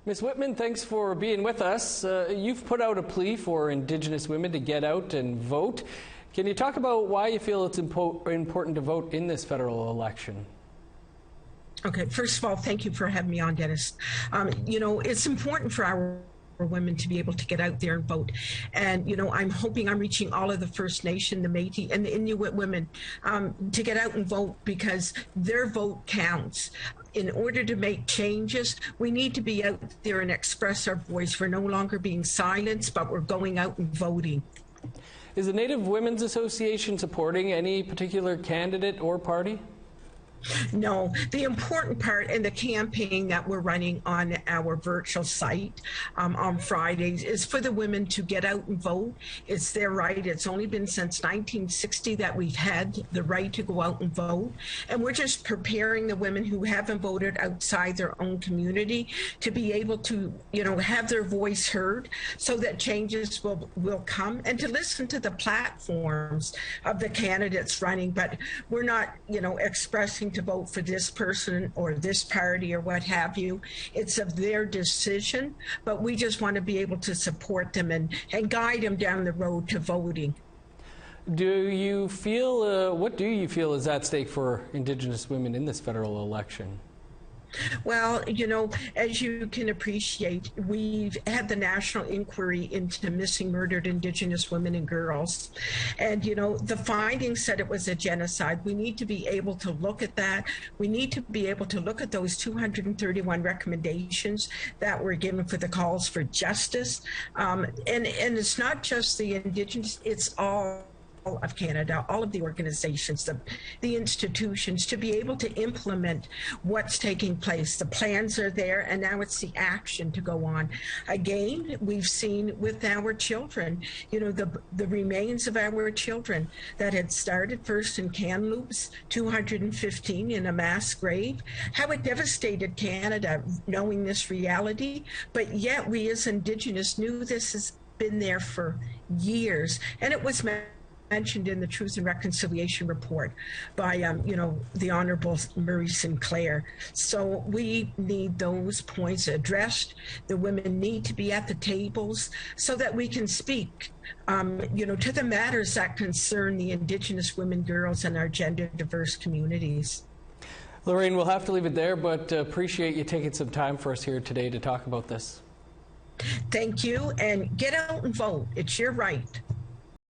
Ms. Whitman, thanks for being with us. You've put out a plea for Indigenous women to get out and vote. Can you talk about why you feel it's important to vote in this federal election? Okay, first of all, thank you for having me on, Dennis. It's important for our women to be able to get out there and vote. And, I'm hoping I'm reaching all of the First Nation, the Métis, and the Inuit women to get out and vote because their vote counts. In order to make changes, we need to be out there and express our voice. We're no longer being silenced, but we're going out and voting. Is the Native Women's Association supporting any particular candidate or party? No, the important part in the campaign that we're running on our virtual site on Fridays is for the women to get out and vote. It's their right. It's only been since 1960 that we've had the right to go out and vote. And we're just preparing the women who haven't voted outside their own community to be able to, have their voice heard so that changes will come, and to listen to the platforms of the candidates running. But we're not, expressing to vote for this person or this party or what have you. It's of their decision, but we just want to be able to support them and guide them down the road to voting. What do you feel is at stake for Indigenous women in this federal election? Well, as you can appreciate, we've had the national inquiry into missing murdered Indigenous women and girls. And, the findings said it was a genocide. We need to be able to look at that. We need to be able to look at those 231 recommendations that were given for the calls for justice. And it's not just the Indigenous, it's all of Canada, all of the organizations, the institutions, to be able to implement what's taking place. The plans are there, and now it's the action to go on. Again, we've seen with our children, the remains of our children that had started first in Kamloops, 215 in a mass grave, how it devastated Canada knowing this reality, but yet we as Indigenous knew this has been there for years, and it was mentioned in the Truth and Reconciliation report by, the Honorable Murray Sinclair. So we need those points addressed. The women need to be at the tables so that we can speak, to the matters that concern the Indigenous women, girls, and our gender diverse communities. Lorraine, we'll have to leave it there, but appreciate you taking some time for us here today to talk about this. Thank you, and get out and vote. It's your right.